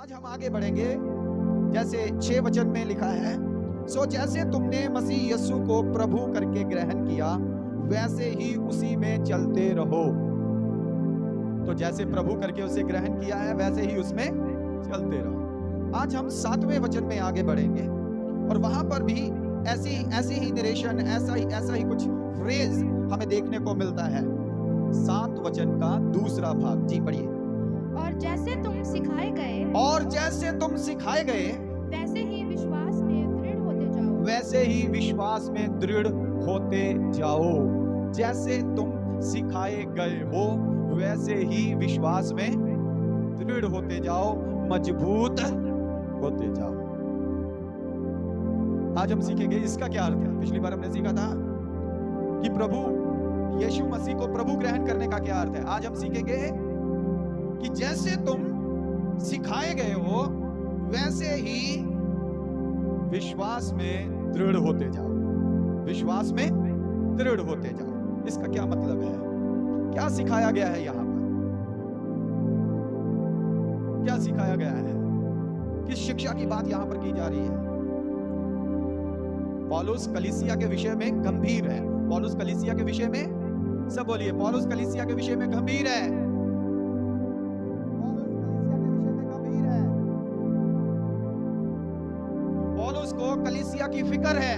आज हम आगे बढ़ेंगे। जैसे 6 वचन में लिखा है, सो जैसे तुमने मसीह यीशु को प्रभु करके ग्रहण किया वैसे ही उसी में चलते रहो। तो जैसे प्रभु करके उसे ग्रहण किया है वैसे ही उसमें चलते रहो। आज हम 7वें वचन में आगे बढ़ेंगे और वहां पर भी ऐसी ही नरेशन, ऐसा ही कुछ फ्रेज हमें देखने को मिलता है। 7 वचन का दूसरा भाग, जी पढ़िए। और जैसे तुम सिखाए गए वैसे ही विश्वास में दृढ़ होते जाओ। वैसे ही विश्वास में दृढ़ होते जाओ। जैसे तुम सिखाए गए हो वैसे ही विश्वास में दृढ़ होते जाओ, मजबूत होते जाओ। आज हम सीखेंगे इसका क्या अर्थ है। पिछली बार हमने सीखा था कि प्रभु यीशु मसीह को प्रभु ग्रहण करने का क्या अर्थ है। आज हम सीखेंगे कि जैसे तुम सिखाए गए हो वैसे ही विश्वास में दृढ़ होते जाओ। विश्वास में दृढ़ होते जाओ, इसका क्या मतलब है, क्या सिखाया गया है यहां पर, क्या सिखाया गया है, किस शिक्षा की बात यहां पर की जा रही है। पौलुस कलीसिया के विषय में गंभीर है। पौलुस कलीसिया के विषय में, सब बोलिए, पौलुस कलीसिया के विषय में गंभीर है। पौलुस कलीसिया के विषय में गंभीर है। पौलुस को कलीसिया की फिक्र है।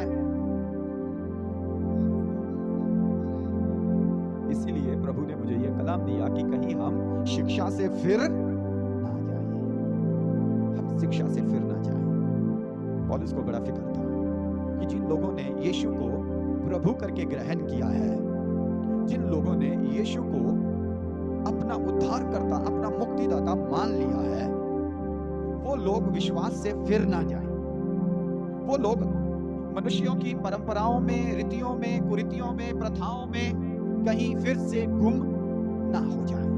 इसीलिए प्रभु ने मुझे यह कलाम दिया कि कहीं हम शिक्षा से फिर ना जाए, हम शिक्षा से फिर ना जाए। पौलुस को बड़ा फिक्र था कि जिन लोगों ने यीशु को प्रभु करके ग्रहण किया है, जिन लोगों ने यीशु को अपना उद्धारकर्ता, अपना मुक्तिदाता मान लिया है, वो लोग विश्वास से फिर ना जाएं। वो लोग मनुष्यों की परंपराओं में, रीतियों में, कुरीतियों में, प्रथाओं में कहीं फिर से गुम ना हो जाएं।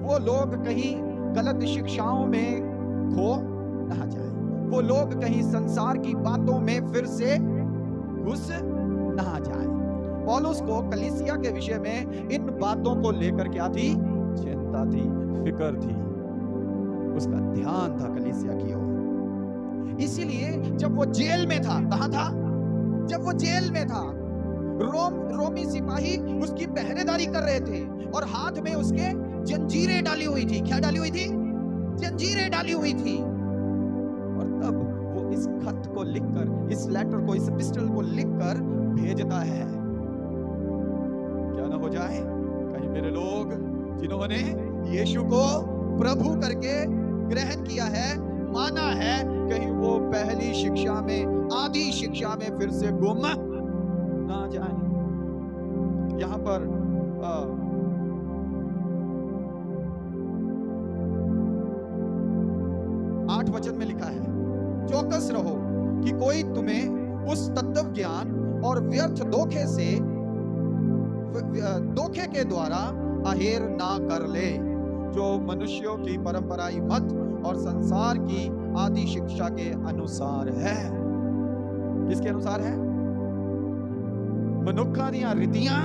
वो लोग कहीं गलत शिक्षाओं में खो ना जाएं। वो लोग कहीं संसार की बातों में फिर से घुस ना जाएं। पौलुस को कलीसिया के विषय में इन बातों को लेकर क्या थी, चिंता थी, फिक्र थी, उसका ध्यान था कलीसिया की ओर। इसीलिए जब वो जेल में था, कहां था, जब वो जेल में था, रोमी सिपाही उसकी पहरेदारी कर रहे थे और हाथ में उसके जंजीरें डाली हुई थी। क्या डाली हुई थी, जंजीरें डाली हुई थी। और तब वो इस खत को लिखकर, इस लेटर को, इस एपिस्टल को लिखकर भेजता है। क्या ना हो जाए कहीं मेरे लोग जिन्होंने यीशु को प्रभु करके ग्रहण किया है, माना है, कहीं वो पहली शिक्षा में, आदि शिक्षा में फिर से गुम ना जाए। यहां पर 8 वचन में लिखा है, चौकस रहो कि कोई तुम्हें उस तत्व ज्ञान और व्यर्थ धोखे के द्वारा अहेर ना कर ले जो मनुष्यों की परंपराई मत और संसार की आदि शिक्षा के अनुसार है। किसके अनुसार है? मनुखा दियां रीतियां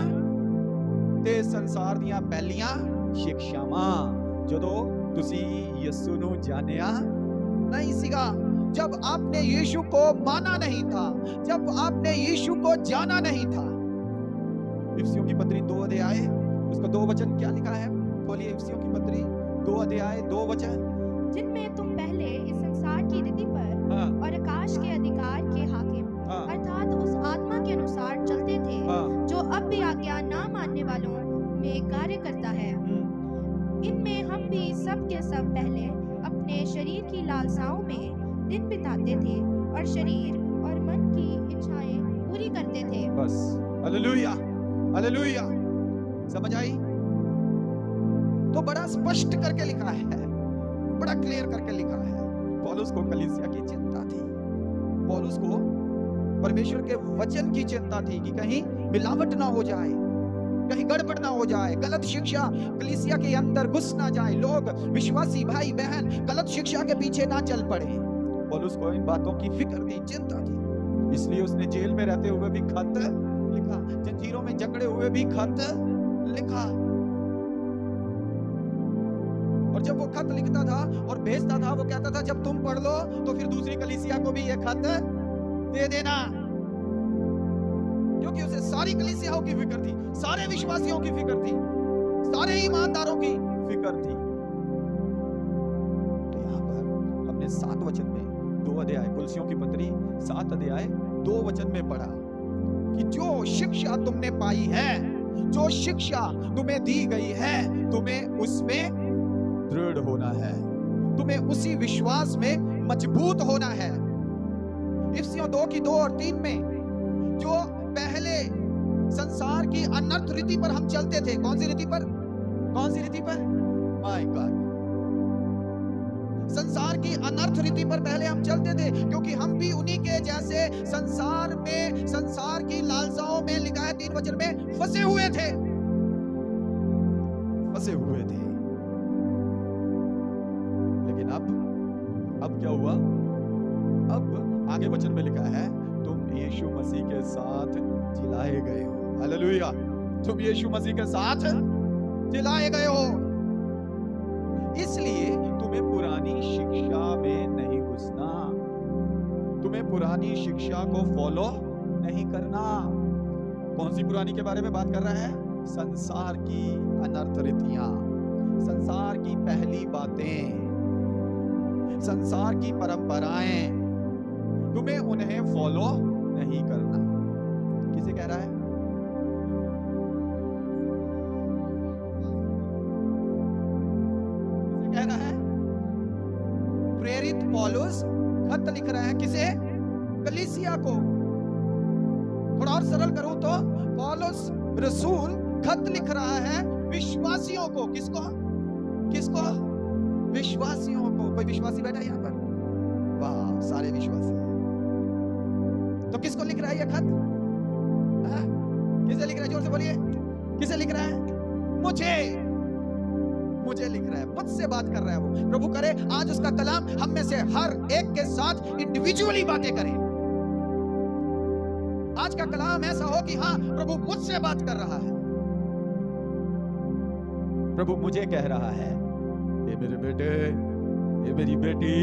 ते संसार दियां पहलियां शिक्षावां ਜਦੋਂ ਤੁਸੀਂ यीशु ਨੂੰ ਜਾਣਿਆ नहीं सीगा, जब आपने यीशु को माना नहीं था, जब आपने यीशु को जाना नहीं था। इफिसियों की पत्री 2 अध्याय, उसका 2 वचन क्या लिखा है, बोलिए। इफिसियों की पत्री 2 अध्याय 2 वचन, जिनमें तुम पहले इस संसार की रीति पर और आकाश के अधिकार के हाकिम अर्थात उस आत्मा के अनुसार चलते थे जो अब भी आज्ञा ना मानने वालों में कार्य करता है। इनमें हम भी सब के सब पहले अपने शरीर की लालसाओं में दिन बिताते थे और शरीर और मन की इच्छाएं पूरी करते थे। बस, हालेलुया, हालेलुया। समझ आई? तो बड़ा स्पष्ट करके लिखा है, बड़ा क्लियर करके लिखा है। पौलुस को कलीसिया की चिंता थी, पौलुस को परमेश्वर के वचन की चिंता थी कि कहीं मिलावट ना हो जाए, कहीं गड़बड़ ना हो जाए, गलत शिक्षा कलीसिया के अंदर घुस ना जाए, लोग, विश्वासी भाई बहन गलत शिक्षा के पीछे ना चल पड़े। पौलुस को इन बातों की फिक्र थी, चिंता थी। इसलिए उसने जेल में रहते हुए भी खत लिखा, जंजीरों में जकड़े हुए भी खत लिखा। और और जब वो खत लिखता था और भेजता था, वो कहता था जब तुम पढ़ लो तो फिर दूसरी कलीसिया को भी ये खत दे देना, क्योंकि उसे सारी कलीसियाओं की फिक्र थी, सारे विश्वासियों की फिक्र थी, सारे ईमानदारों की फिक्र थी। तो यहाँ पर हमने 7 वचन में 2 अध्याय, कुलसियों की पत्री 7 अध्याय 2 वचन में पढ़ा कि जो शिक्षा तुमने पाई है, जो शिक्षा तुम्हें दी गई है, तुम्हें उसमें दृढ़ होना है, तुम्हें उसी विश्वास में मजबूत होना है। इफिसियों 2 की 2 और 3 में जो पहले संसार की अनर्थ रीति पर हम चलते थे, कौन सी रीति पर? कौन सी रीति पर? माय गॉड, संसार की अनर्थ रीति पर पहले हम चलते थे, क्योंकि हम भी उन्हीं के जैसे संसार में, संसार की लालसाओं में, लिखा है 3 वचन में, फंसे हुए थे, फंसे हुए थे। लेकिन अब क्या हुआ? अब आगे वचन में लिखा है तुम यीशु मसीह के साथ जिलाए गए हो। हालेलुया, तुम यीशु मसीह के साथ जिलाए गए हो। इसलिए तुम्हें पुरानी शिक्षा में नहीं घुसना, तुम्हें पुरानी शिक्षा को फॉलो नहीं करना। कौन सी पुरानी के बारे में बात कर रहा है? संसार की अनर्थ रीतियां, संसार की पहली बातें, संसार की परंपराएं, तुम्हें उन्हें फॉलो नहीं करना। किसे कह रहा है? किसे कह रहा है? प्रेरित पौलुस खत लिख रहा है, किसे? कलीसिया को। थोड़ा और सरल करूं तो पौलुस रसूल खत लिख रहा है विश्वासियों को। किसको? किसको? विश्वासियों को। कोई विश्वासी बैठा है यहां पर? वाह, सारे विश्वासी। तो किसको लिख रहा है ये खत? किसे लिख रहा है? जोर से बोलिए, किसे लिख रहा है? मुझे लिख रहा है, मुझसे बात कर रहा है वो। प्रभु करे आज उसका कलाम हम में से हर एक के साथ इंडिविजुअली बातें करे। आज का कलाम ऐसा हो कि हाँ, प्रभु मुझसे बात कर रहा है, प्रभु मुझे कह रहा है, ये मेरे बेटे, ये मेरी बेटी,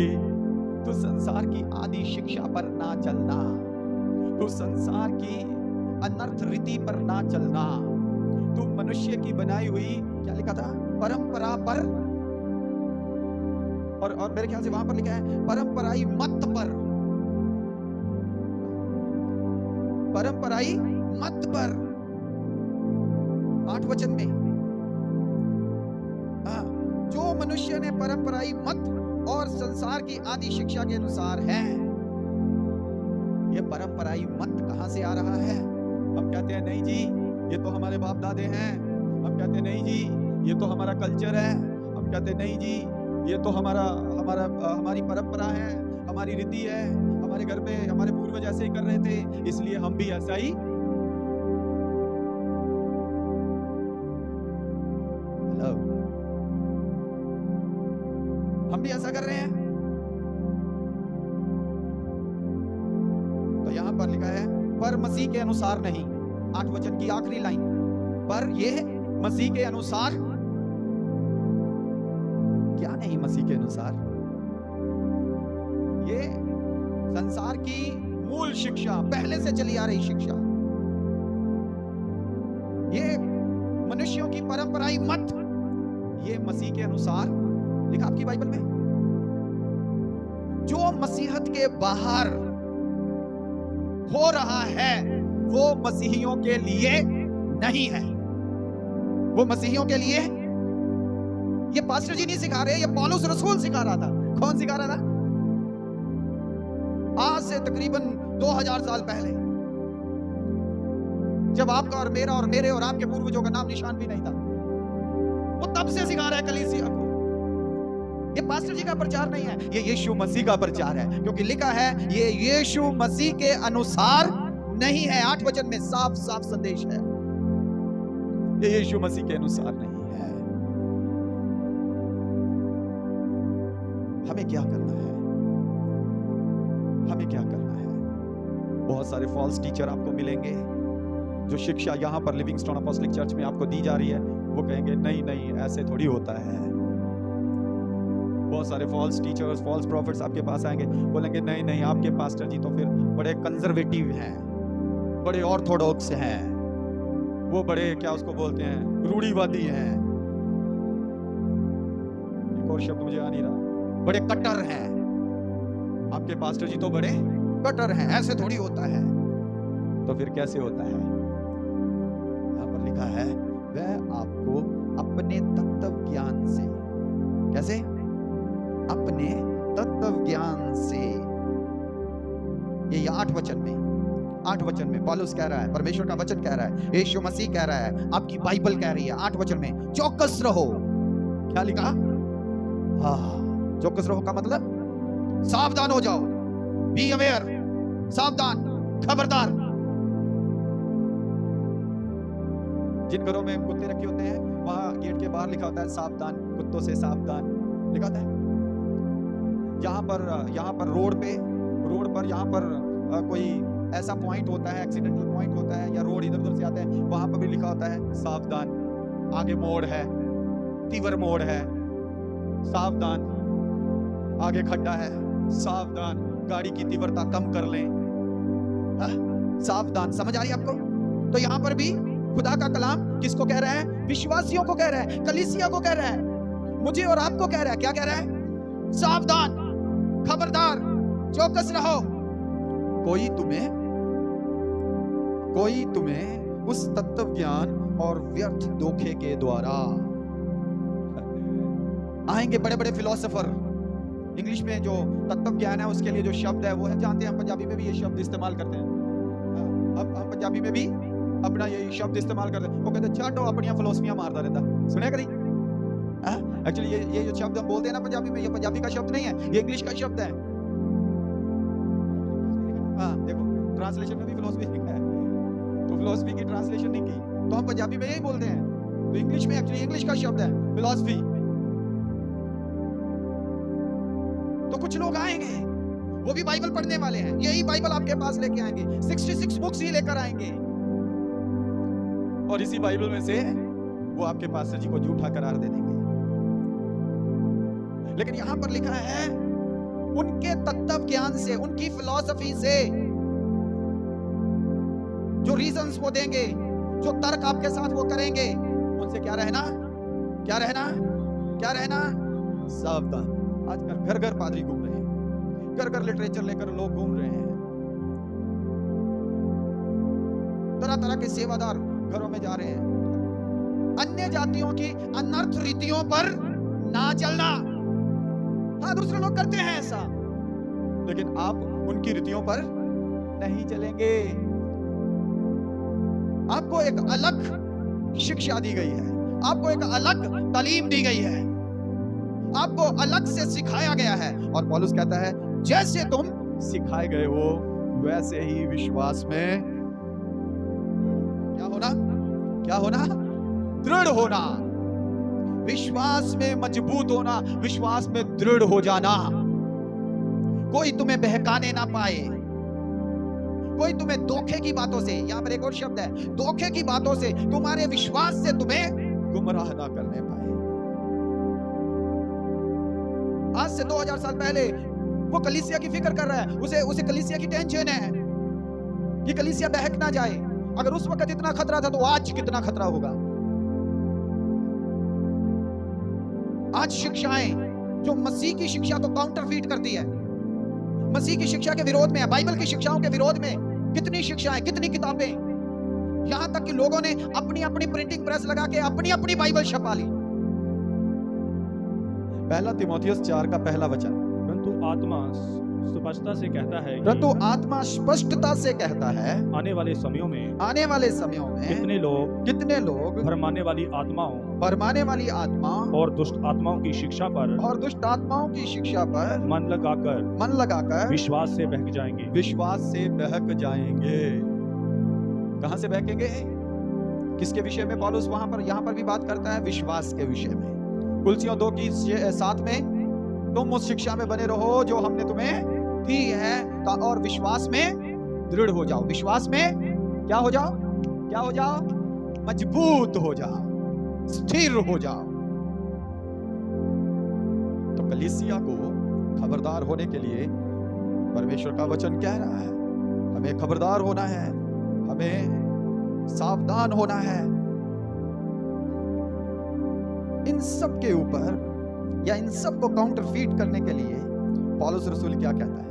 तू संसार की आदि शिक्षा पर ना चलना, तू संसार की अनर्थ रीति पर ना चलना, तू मनुष्य की बनाई हुई, क्या लिखा था? परंपरा पर, और मेरे ख्याल से वहां पर लिखा है परंपराई मत पर, परंपराई मत पर, 8 वचन में। जो मनुष्य ने परंपराई मत और संसार की आदि शिक्षा के अनुसार है। ये परंपराई मत कहां से आ रहा है? हम कहते हैं नहीं जी, ये तो हमारे बाप दादे हैं। हम कहते हैं नहीं जी, ये तो हमारा कल्चर है। हम कहते हैं नहीं जी, ये तो हमारी परंपरा है, हमारी रीति है, हमारे घर पे हमारे पूर्वज ऐसे ही कर रहे थे, इसलिए हम भी ऐसा ही। हेलो, हम भी ऐसा कर रहे हैं। तो यहां पर लिखा है पर मसीह के अनुसार नहीं। 8 वचन की आखिरी लाइन पर, ये मसीह के अनुसार क्या नहीं? मसीह के अनुसार ये संसार की मूल शिक्षा, पहले से चली आ रही शिक्षा, ये मनुष्यों की परंपराई मत, ये मसीह के अनुसार लिखा आपकी बाइबल में। जो मसीहत के बाहर हो रहा है वो मसीहियों के लिए नहीं है, वो मसीहियों के लिए। ये पास्टर जी नहीं सिखा रहे, ये पौलुस रसूल सिखा रहा था। कौन सिखा रहा था? आज से तकरीबन 2000 साल पहले, जब आपका और मेरा और मेरे और आपके पूर्वजों का नाम निशान भी नहीं था, वो तब से सिखा रहा है कलीसिया को। ये पास्टर जी का प्रचार नहीं है, ये यीशु मसीह का प्रचार है, क्योंकि लिखा है ये यीशु मसीह के अनुसार नहीं है। 8 वचन में साफ साफ संदेश है, ये यीशु मसीह के अनुसार नहीं है। हमें क्या करना है? हमें क्या करना है? बहुत सारे फॉल्स टीचर आपको मिलेंगे, जो शिक्षा यहां पर लिविंगस्टोन अपोस्टलिक चर्च में आपको दी जा रही है, वो कहेंगे नहीं नहीं, ऐसे थोड़ी होता है, बहुत सारे फॉल्स टीचर्स, फॉल्स प्रॉफिट्स आपके पास आएंगे, बोलेंगे नहीं नहीं आपके पास्टर जी तो फिर बड़े कंजर्वेटिव हैं, बड़े ऑर्थोडॉक्स हैं, वो बड़े क्या उसको बोलते हैं, रूढ़िवादी हैं, एक और शब्द मुझे आ नहीं रहा, बड़े कट्टर हैं। आपके पास्टर जी तो बड़े कट्टर हैं, ऐसे थोड़ी होता है। तो फिर कैसे होता है? यहां पर लिखा है वह आपको अपने तत्व ज्ञान से, कैसे? अपने तत्व ज्ञान से। ये 8 वचन में पौलुस कह रहा है, परमेश्वर का वचन कह रहा है, यीशु मसीह कह रहा है, आपकी बाइबल कह रही है 8 वचन में, चौकस रहो। क्या लिखा? हाँ, चौकस रहो का मतलब सावधान हो जाओ, बी अवेयर, सावधान, खबरदार। जिन घरों में कुत्ते रखे होते हैं वहां गेट के बाहर लिखा होता है सावधान, कुत्तों से सावधान लिखा होता है। यहाँ पर रोड पर यहाँ पर कोई ऐसा पॉइंट होता है, एक्सीडेंटल पॉइंट होता है, या रोड इधर उधर से आते हैं, वहां पर भी लिखा होता है सावधान, आगे मोड़ है, तीवर मोड़ है, सावधान, आगे खड्डा है, सावधान, गाड़ी की तीव्रता कम कर लें, सावधान। समझ आ रही है आपको? तो यहाँ पर भी खुदा का कलाम किसको कह रहा है? विश्वासियों को कह रहा है, कलीसिया को कह रहा है, मुझे और आपको कह रहा है। क्या कह रहा है? सावधान, खबरदार, चौकस रहो। कोई तुम्हें उस तत्व ज्ञान और व्यर्थ धोखे के द्वारा, आएंगे बड़े बड़े फिलोसोफर, इंग्लिश में जो तत्व ज्ञान है उसके लिए जो शब्द है वो है, जानते हैं हम पंजाबी में भी ये शब्द इस्तेमाल करते हैं। अब हम पंजाबी में भी अपना ये शब्द इस्तेमाल करते हैं। वो कहते चाटो अपनी फिलोसफियां मारता रहता, सुने करी? एक्चुअली ये जो शब्द हम बोलते हैं ना पंजाबी में, ये पंजाबी का शब्द नहीं है, ये इंग्लिश का शब्द है। हाँ देखो, ट्रांसलेशन में भी फिलोसफी लिखा है, तो फिलोसफी की ट्रांसलेशन नहीं की तो हम पंजाबी में यही बोलते हैं, तो इंग्लिश में एक्चुअली इंग्लिश का शब्द है फिलोसफी। तो कुछ लोग आएंगे, वो भी बाइबल पढ़ने वाले हैं, यही बाइबल आपके पास लेके आएंगे, 66 बुक्स ही लेकर आएंगे, और इसी बाइबल में से वो आपके पास्टर जी को झूठा करार दे देंगे। लेकिन यहां पर लिखा है उनके तत्व ज्ञान से, उनकी फिलॉसफी से, जो रीजंस वो देंगे, जो तर्क आपके साथ वो करेंगे, उनसे क्या रहना? क्या रहना? क्या रहना? सावधान। आजकल घर घर पादरी घूम रहे हैं, घर घर लिटरेचर लेकर लोग घूम रहे हैं, तरह तरह के सेवादार घरों में जा रहे हैं। अन्य जातियों की अनर्थ रीतियों पर ना चलना। हाँ, दूसरे लोग करते हैं ऐसा, लेकिन आप उनकी रीतियों पर नहीं चलेंगे। आपको एक अलग शिक्षा दी गई है, आपको एक अलग तालीम दी गई है, आपको अलग से सिखाया गया है। और पौलुस कहता है जैसे तुम सिखाए गए हो वैसे ही विश्वास में क्या होना? क्या होना? दृढ़ होना, विश्वास में मजबूत होना, विश्वास में दृढ़ हो जाना। कोई तुम्हें बहकाने ना पाए, कोई तुम्हें धोखे की बातों से, यहां पर एक और शब्द है, धोखे की बातों से, तुम्हारे विश्वास से तुम्हें गुमराह ना करने पाए। आज से 2000 साल पहले वो कलीसिया की फिक्र कर रहा है, उसे कलीसिया की टेंशन है कि कलीसिया बहक ना जाए। अगर उस वक्त इतना खतरा था तो आज कितना खतरा होगा। आज शिक्षाएं जो मसीह की शिक्षा को काउंटरफीट करती है, मसीह की शिक्षा के विरोध में है, बाइबल की शिक्षाओं के विरोध में कितनी शिक्षाएं, कितनी किताबें, यहां तक कि लोगों ने अपनी अपनी प्रिंटिंग प्रेस लगा के अपनी अपनी बाइबल छपा ली। पहला तीमुथियुस 4 का पहला वचन, परंतु आत्मा स्पष्टता से कहता है, परंतु आत्मा स्पष्टता से कहता है आने वाले समयों में कितने लोग भरमाने वाली आत्माओं और दुष्ट आत्माओं की शिक्षा पर मन लगाकर विश्वास से बहक जाएंगे। कहां से बहकेंगे? किसके विषय में? पौलुस यहां पर भी बात करता है विश्वास के विषय में। कुलसियों 2:7 में तुम उस शिक्षा में बने रहो जो हमने तुम्हें दी है, और विश्वास में दृढ़ हो जाओ। विश्वास में क्या हो जाओ? क्या हो जाओ? मजबूत हो जाओ, स्थिर हो जाओ। तो कलीसिया को खबरदार होने के लिए परमेश्वर का वचन कह रहा है, हमें खबरदार होना है, हमें सावधान होना है। इन सब के ऊपर या इन सब को काउंटरफीट करने के लिए पौलुस रसूल क्या कहता है?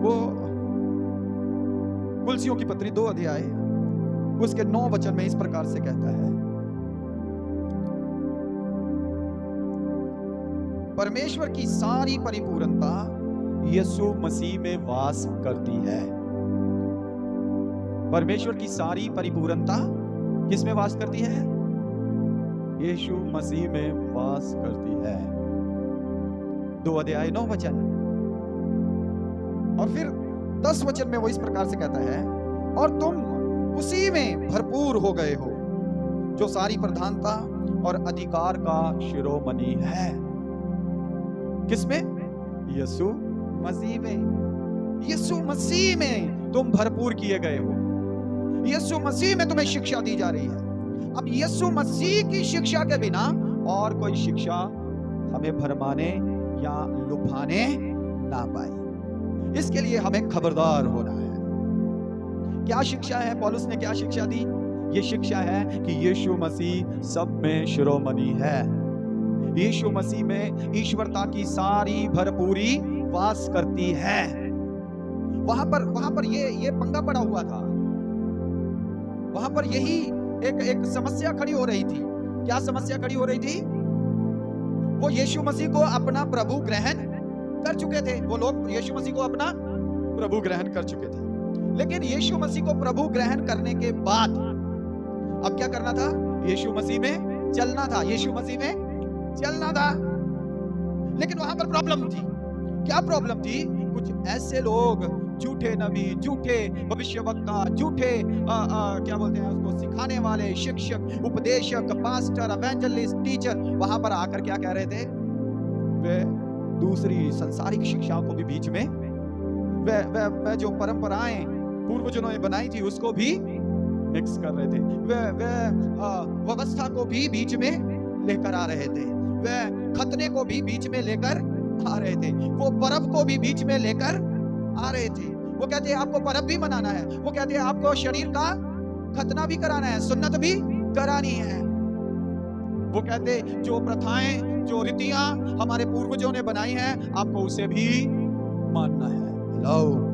वो कुलसियों की पत्री 2 अध्याय उसके 9 वचन में इस प्रकार से कहता है, परमेश्वर की सारी परिपूर्णता यीशु मसीह में वास करती है। परमेश्वर की सारी परिपूर्णता किस में वास करती है? यीशु मसीह में वास करती है। 2 अध्याय 9 वचन। और फिर 10 वचन में वो इस प्रकार से कहता है, और तुम उसी में भरपूर हो गए हो जो सारी प्रधानता और अधिकार का शिरोमणि है। किसमें? यीशु मसीह में। यीशु मसीह में तुम भरपूर किए गए हो। यीशु मसीह में तुम्हें शिक्षा दी जा रही है। अब यीशु मसीह की शिक्षा के बिना और कोई शिक्षा हमें भरमाने या लुभाने ना पाए। इसके लिए हमें खबरदार होना है। क्या शिक्षा है? पौलुस ने क्या शिक्षा दी? ये शिक्षा है कि यीशु मसीह सब में शिरोमणि है। यीशु मसीह में ईश्वरता की सारी भरपूरी वास करती है। वहां पर ये पंगा पड़ा हुआ था। वहां पर यही एक समस्या खड़ी हो रही थी। क्या समस्या खड़ी हो रही थी? वो यीशु मसीह को अपना प्रभु ग्रहण कर चुके थे। वो लोग यीशु मसीह को अपना प्रभु ग्रहण कर चुके थे, लेकिन यीशु मसीह को प्रभु ग्रहण करने के बाद अब क्या करना था? यीशु मसीह में चलना था। यीशु मसीह में चलना था। लेकिन वहां पर प्रॉब्लम थी। क्या प्रॉब्लम थी? कुछ ऐसे लोग, झूठे नबी, झूठे भविष्यवक्ता, झूठे क्या बोलते हैं उसको, सिखाने वाले, शिक्षक, उपदेशक, पास्टर, एवेंजलिस्ट, टीचर, वहां पर आकर क्या कह रहे थे? वे दूसरी संसारिक शिक्षाओं को भी बीच में, वे जो परंपराएं पूर्वजों ने बनाई थी उसको भी मिक्स कर रहे थे। वे व्यवस्था को भी बीच में लेकर आ रहे थे। वे खतने को भी बीच में लेकर आ रहे थे। वो पर्व को भी बीच में लेकर आ रहे थे। वो कहते हैं आपको पर्व भी मनाना है। वो कहते हैं आपको शरीर का खतना भी कराना है, सुन्नत भी करानी है। वो कहते जो प्रथाएं, जो रीतियां हमारे पूर्वजों ने बनाई हैं, आपको उसे भी मानना है। हेलो,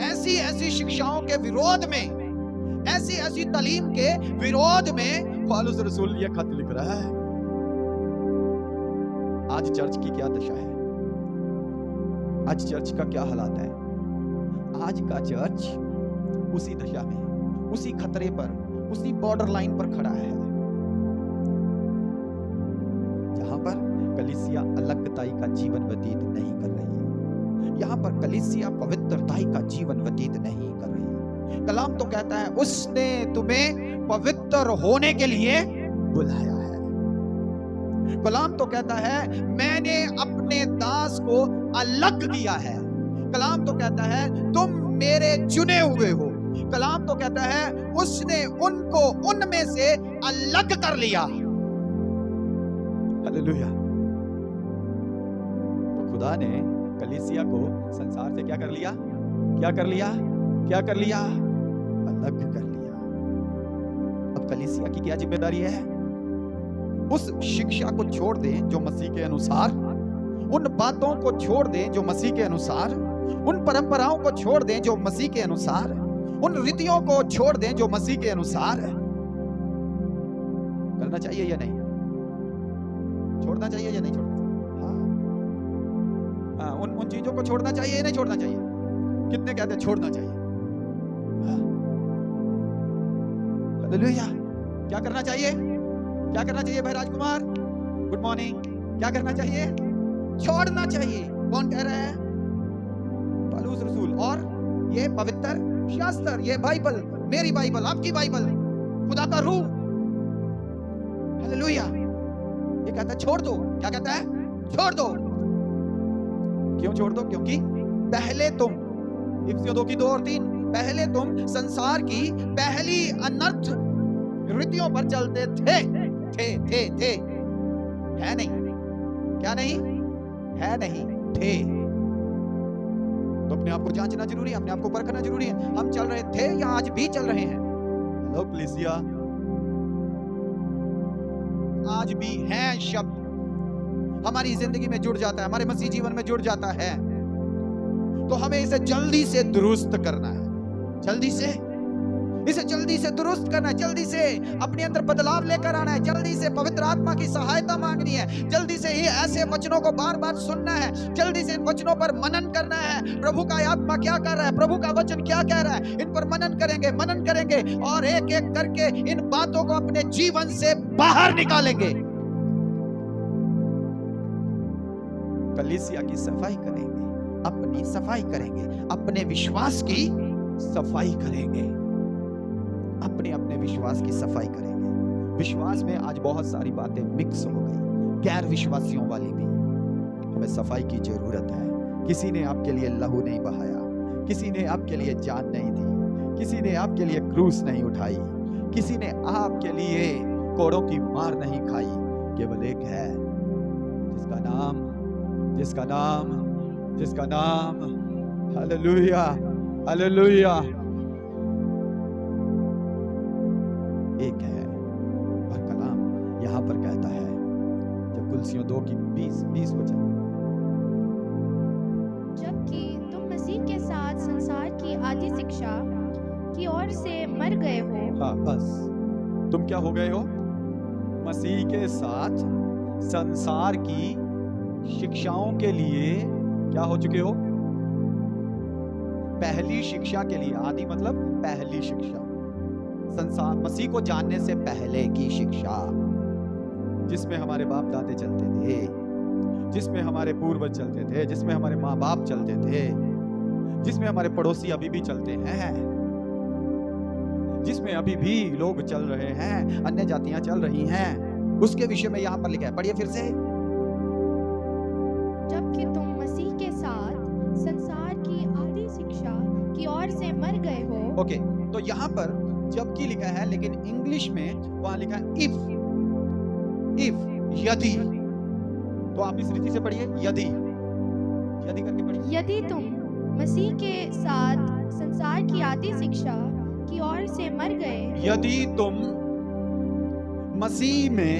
ऐसी शिक्षाओं के विरोध में, ऐसी तालीम के विरोध में पौलुस रसूल ये खत लिख रहा है। आज चर्च की क्या दशा है? आज चर्च का क्या हालात है? आज का चर्च उसी दशा में, उसी खतरे पर, उसी बॉर्डर लाइन पर खड़ा है, जहां पर कलीसिया अलगताई का जीवन व्यतीत नहीं कर रही है। यहां पर कलीसिया पवित्रताई का जीवन व्यतीत नहीं कर रही है। कलाम तो कहता है उसने तुम्हें पवित्र होने के लिए बुलाया है। कलाम तो कहता है मैंने अपने दास को अलग किया है। कलाम तो कहता है तुम मेरे चुने हुए हो। कलाम तो कहता है उसने उनको उनमें से अलग कर लिया। हालेलुया। तो खुदा ने कलीसिया को संसार से क्या कर लिया? क्या कर लिया? क्या कर लिया? अलग कर लिया। अब कलीसिया की क्या जिम्मेदारी है? उस शिक्षा को छोड़ दें जो मसीह के अनुसार, उन बातों को छोड़ दें जो मसीह के अनुसार, उन परंपराओं को छोड़ दें जो मसीह के अनुसार, उन रीतियों को छोड़ दें जो मसीह के अनुसार। करना चाहिए या नहीं? छोड़ना चाहिए या नहीं छोड़ना? हाँ, उन चीजों को छोड़ना चाहिए या नहीं छोड़ना चाहिए? कितने कहते हैं छोड़ना चाहिए? हालेलुया। क्या करना चाहिए? क्या करना चाहिए भाई राजकुमार? Good morning. क्या करना चाहिए? छोड़ना चाहिए। कौन कह रहा है? पौलुस रसूल। और ये पवित्र शास्त्र, ये बाइबल, मेरी बाइबल, आपकी बाइबल, खुदा का रूह। हालेलुया। ये कहता है छोड़ दो। क्या कहता है? छोड़ दो। क्यों छोड़ दो? क्योंकि पहले तुम, इफिसियों 2 की 2 और 3, पहले तुम संसार की पहली अनर्थ रीतियों पर चलते थे। है नहीं? क्या नहीं है, नहीं थे। तो अपने आप को जांचना जरूरी है, अपने आप को परखना जरूरी है। हम चल रहे थे या आज भी चल रहे हैं? हेलो कलीसिया, आज भी है शब्द हमारी जिंदगी में जुड़ जाता है, हमारे मसीह जीवन में जुड़ जाता है। तो हमें इसे जल्दी से दुरुस्त करना है, जल्दी से इसे जल्दी से दुरुस्त करना है, जल्दी से अपने अंदर बदलाव लेकर आना है, जल्दी से पवित्र आत्मा की सहायता मांगनी है, जल्दी से ही ऐसे वचनों को बार बार सुनना है, जल्दी से इन वचनों पर मनन करना है। प्रभु का आत्मा क्या कर रहा है, प्रभु का वचन क्या कह रहा है, इन पर मनन करेंगे और एक एक करके इन बातों को अपने जीवन से बाहर निकालेंगे। कलीसिया की सफाई करेंगे, अपनी सफाई करेंगे, अपने विश्वास की सफाई करेंगे, अपने विश्वास की सफाई करेंगे। विश्वास में आज बहुत सारी बातें मिक्स हो गई, गैर विश्वासियों वाली भी। हमें सफाई की जरूरत है। किसी ने आपके लिए लहू नहीं बहाया, किसी ने आपके लिए जान नहीं दी, किसी ने आपके लिए क्रूस नहीं उठाई, किसी ने आपके लिए कोड़ों की मार नहीं खाई। केवल एक है जिसका नाम हालेलुया हालेलुया एक है। और कलाम यहां पर कहता है, जब कुलसियों 2 की 20 वचन, जबकि तुम मसीह के साथ संसार की आदि शिक्षा की ओर से मर गए हो। हाँ, बस तुम क्या हो गए हो? मसीह के साथ संसार की शिक्षाओं के लिए क्या हो चुके हो? पहली शिक्षा के लिए। आदि मतलब पहली शिक्षा, संसार मसीह को जानने से पहले की शिक्षा, जिसमें हमारे बाप दादे चलते थे, जिसमें हमारे पूर्वज चलते थे, जिसमें हमारे माँ बाप चलते थे, जिसमें हमारे पड़ोसी अभी भी चलते हैं, जिसमें अभी भी लोग चल रहे हैं, अन्य जातियां चल रही हैं, उसके विषय में यहां पर लिखा है। पढ़िए फिर से। जबकि तुम मसीह के साथ संसार की आदि शिक्षा की ओर से मर गए हो। ओके, तो यहां पर जबकि लिखा है, लेकिन इंग्लिश में वहां लिखा है इफ यदि। तो आप इस रीति से पढ़िए, यदि करके पढ़िए। यदि तुम मसीह के साथ संसार की आदि शिक्षा की ओर से मर गए, यदि तुम मसीह में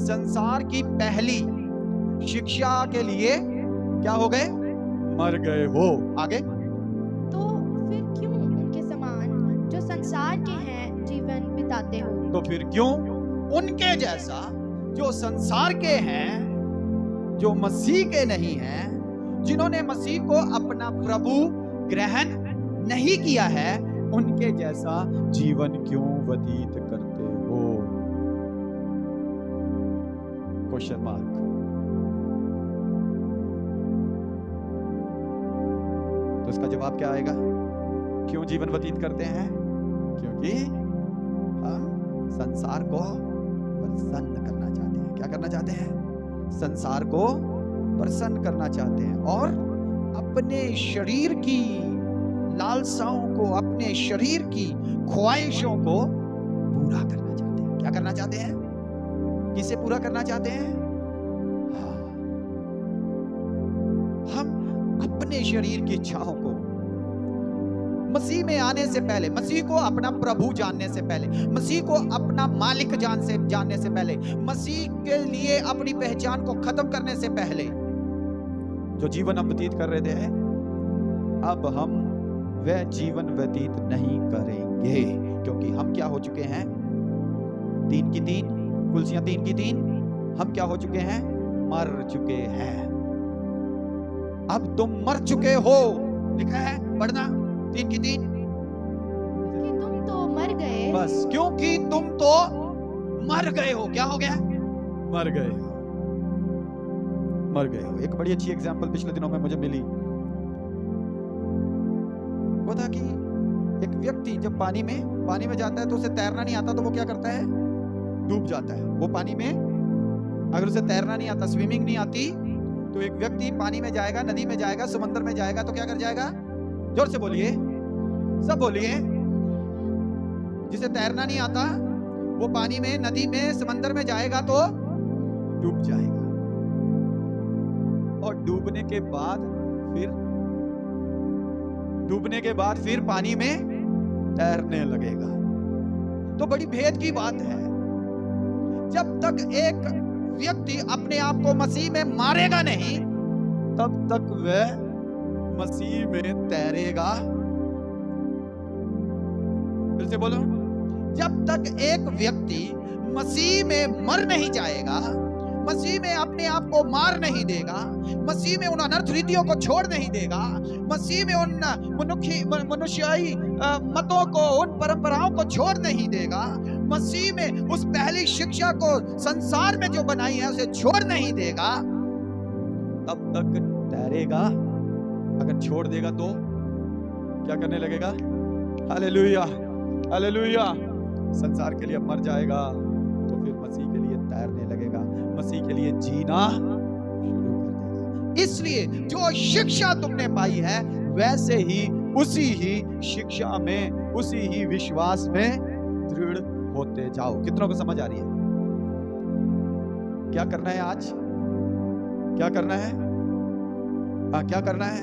संसार की पहली शिक्षा के लिए क्या हो गए? मर गए हो। आगे, तो फिर क्यों उनके समान जो संसार के हैं जीवन बिताते हो? तो फिर क्यों उनके जैसा जो संसार के हैं, जो मसीह के नहीं हैं, जिन्होंने मसीह को अपना प्रभु ग्रहण नहीं किया है, उनके जैसा जीवन क्यों व्यतीत करते हो? Question mark. तो इसका जवाब क्या आएगा? क्यों जीवन व्यतीत करते हैं? क्योंकि हम संसार को प्रसन्न करना चाहते हैं। क्या करना चाहते हैं? संसार को प्रसन्न करना चाहते हैं और अपने शरीर की लालसाओं को, अपने शरीर की ख्वाहिशों को पूरा करना चाहते हैं। क्या करना चाहते हैं? किसे पूरा करना चाहते हैं? हाँ, हम अपने शरीर की इच्छाओं को मसीह में आने से पहले, मसीह को अपना प्रभु जानने से पहले, मसीह को अपना मालिक जानने से पहले, मसीह के लिए अपनी पहचान को खत्म करने से पहले जो जीवन हम व्यतीत कर रहे थे, अब हम वह जीवन व्यतीत नहीं करेंगे, क्योंकि हम क्या हो चुके हैं? 3 की 3, कुलसियां 3 की 3, हम क्या हो चुके हैं? मर चुके हैं। अब तुम मर चुके हो, लिखा है, पढ़ना 3 की 3। कि तुम तो मर गए। बस, क्योंकि तुम तो मर गए हो। क्या हो गया? मर गए हो। एक बड़ी अच्छी एग्जांपल पिछले दिनों में मुझे मिली। वो था कि एक व्यक्ति जब पानी में जाता है तो उसे तैरना नहीं आता, तो वो क्या करता है? डूब जाता है। वो पानी में, अगर उसे तैरना नहीं आता, स्विमिंग नहीं आती, तो एक व्यक्ति पानी में जाएगा, नदी में जाएगा, समुद्र में जाएगा, तो क्या कर जाएगा? जोर से बोलिए, सब बोलिए। जिसे तैरना नहीं आता वो पानी में, नदी में, समंदर में जाएगा तो डूब जाएगा। डूबने के बाद फिर पानी में तैरने लगेगा। तो बड़ी भेद की बात है, जब तक एक व्यक्ति अपने आप को मसीह में मारेगा नहीं, तब तक वह मसीह में तैरेगा। फिर से बोलो, जब तक एक व्यक्ति मसीह में मर नहीं जाएगा, मसीह में अपने आप को मार नहीं देगा, मसीह में उन अनर्थ रीतियों को छोड़ नहीं देगा, मसीह में उन मनुष्याई मतों को, उन परंपराओं को छोड़ नहीं देगा, मसीह में उस पहली शिक्षा को संसार में जो बनाई है उसे छोड़ नहीं देगा, तब तक तैरेगा। अगर छोड़ देगा तो क्या करने लगेगा? Hallelujah, hallelujah. संसार के लिए मर जाएगा तो फिर मसीह के लिए तैरने लगेगा, मसीह के लिए जीना शुरू कर देगा। इसलिए जो शिक्षा तुमने पाई है वैसे ही, उसी ही शिक्षा में, उसी ही विश्वास में दृढ़ होते जाओ। कितनों को समझ आ रही है? क्या करना है आज? क्या करना है? क्या करना है?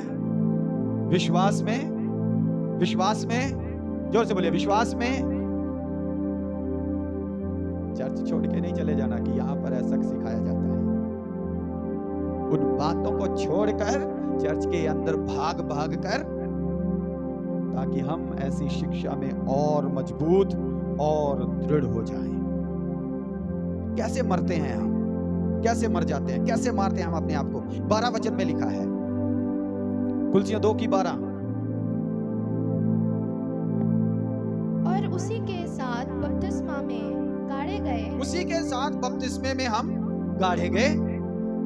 विश्वास में, विश्वास में, जोर से बोलिए, विश्वास में। चर्च छोड़ के नहीं चले जाना कि यहां पर ऐसा सिखाया जाता है। उन बातों को छोड़कर चर्च के अंदर भाग भाग कर, ताकि हम ऐसी शिक्षा में और मजबूत और दृढ़ हो जाएं। कैसे मरते हैं हम, कैसे मर जाते हैं, कैसे मारते हैं हम अपने आप को? 12 वचन में लिखा है, कुलसियों 2:12। और उसी के साथ बपतिस्मा में गाड़े गए, उसी के साथ बपतिस्मे में हम गाड़े गए,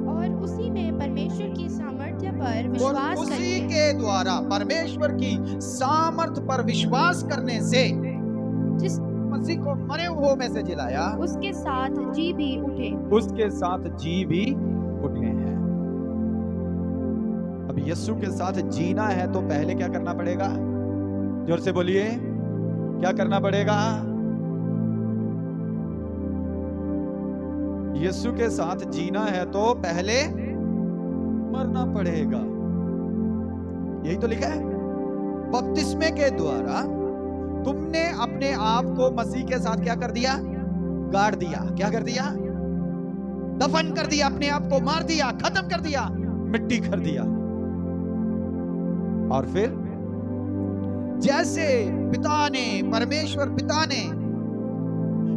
और उसी में परमेश्वर की सामर्थ्य पर विश्वास, और उसी के द्वारा परमेश्वर की सामर्थ पर विश्वास करने से जिस मसीह को मरे हुओं में से जिलाया, उसके साथ जी भी उठे, उसके साथ जी भी उठे हैं। अब यीशु के साथ जीना है तो पहले क्या करना पड़ेगा? जोर से बोलिए, क्या करना पड़ेगा? यीशु के साथ जीना है तो पहले मरना पड़ेगा। यही तो लिखा है। बपतिस्मे के द्वारा तुमने अपने आप को मसीह के साथ क्या कर दिया? गाड़ दिया। क्या कर दिया? दफन कर दिया, अपने आप को मार दिया, खत्म कर दिया, मिट्टी कर दिया। और फिर जैसे पिता ने, परमेश्वर पिता ने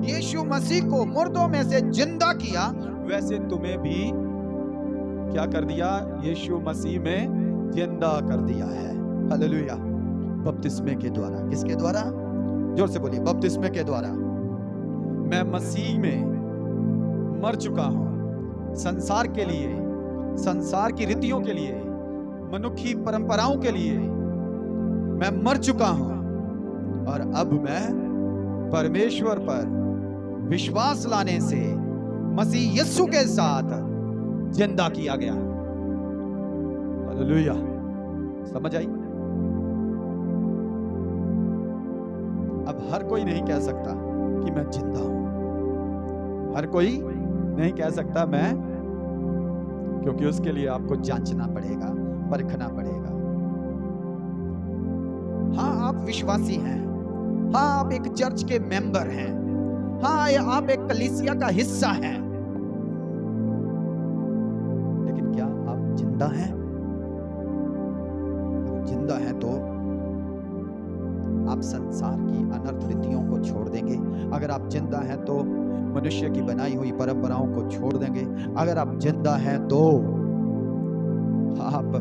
यीशु मसीह को मुर्दों में से जिंदा किया, वैसे तुम्हें भी क्या कर दिया? यीशु मसीह में जिंदा कर दिया है। हालेलुया। बपतिस्मे के द्वारा। किसके द्वारा? जोर से बोलिए, बपतिस्मे के द्वारा। मैं मसीह में मर चुका हूं, संसार के लिए, संसार की रीतियों के लिए, मनुष्य परंपराओं के लिए मैं मर चुका हूं, और अब मैं परमेश्वर पर विश्वास लाने से मसीह यीशु के साथ जिंदा किया गया। हालेलुया। समझ आई? अब हर कोई नहीं कह सकता कि मैं जिंदा हूं। हर कोई नहीं कह सकता मैं, क्योंकि उसके लिए आपको जांचना पड़ेगा, परखना पड़ेगा। हाँ, आप विश्वासी हैं, हाँ आप एक चर्च के मेंबर हैं, हाँ आप एक कलीसिया का हिस्सा हैं, लेकिन क्या आप जिंदा हैं? अगर जिंदा हैं तो आप संसार की अनर्थ रीतियों को छोड़ देंगे। अगर आप जिंदा हैं तो मनुष्य की बनाई हुई परंपराओं को छोड़ देंगे। अगर आप जिंदा हैं तो आप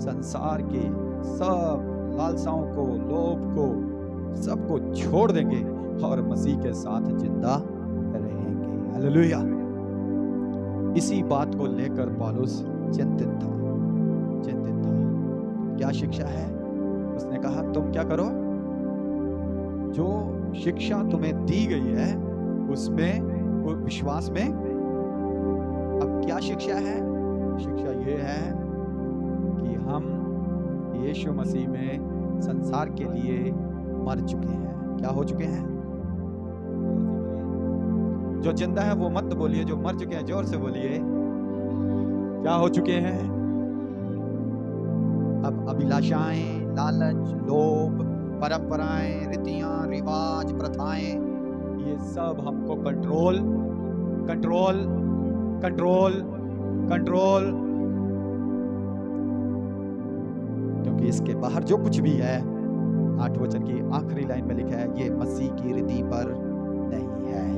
संसार की सब लालसाओं को, लोभ को, सबको छोड़ देंगे और मसीह के साथ जिंदा रहेंगे। हालेलुया। इसी बात को लेकर पौलुस चिंतित था। क्या शिक्षा है? उसने कहा तुम क्या करो, जो शिक्षा तुम्हें दी गई है उसमें, वो विश्वास में। अब क्या शिक्षा है? शिक्षा ये है कि हम यीशु मसीह में संसार के लिए मर चुके हैं। क्या हो चुके हैं? जो जिंदा है वो मत बोलिए, जो मर चुके हैं जोर से बोलिए। क्या हो चुके हैं? अभिलाषाएं, लालच, लोभ, परंपराएं, रीतियां, रिवाज, प्रथाएं, ये सब हमको कंट्रोल कंट्रोल कंट्रोल कंट्रोल, क्योंकि इसके बाहर जो कुछ भी है 8 वचन की आखिरी लाइन में लिखा है, ये मसीह की रीति पर नहीं है।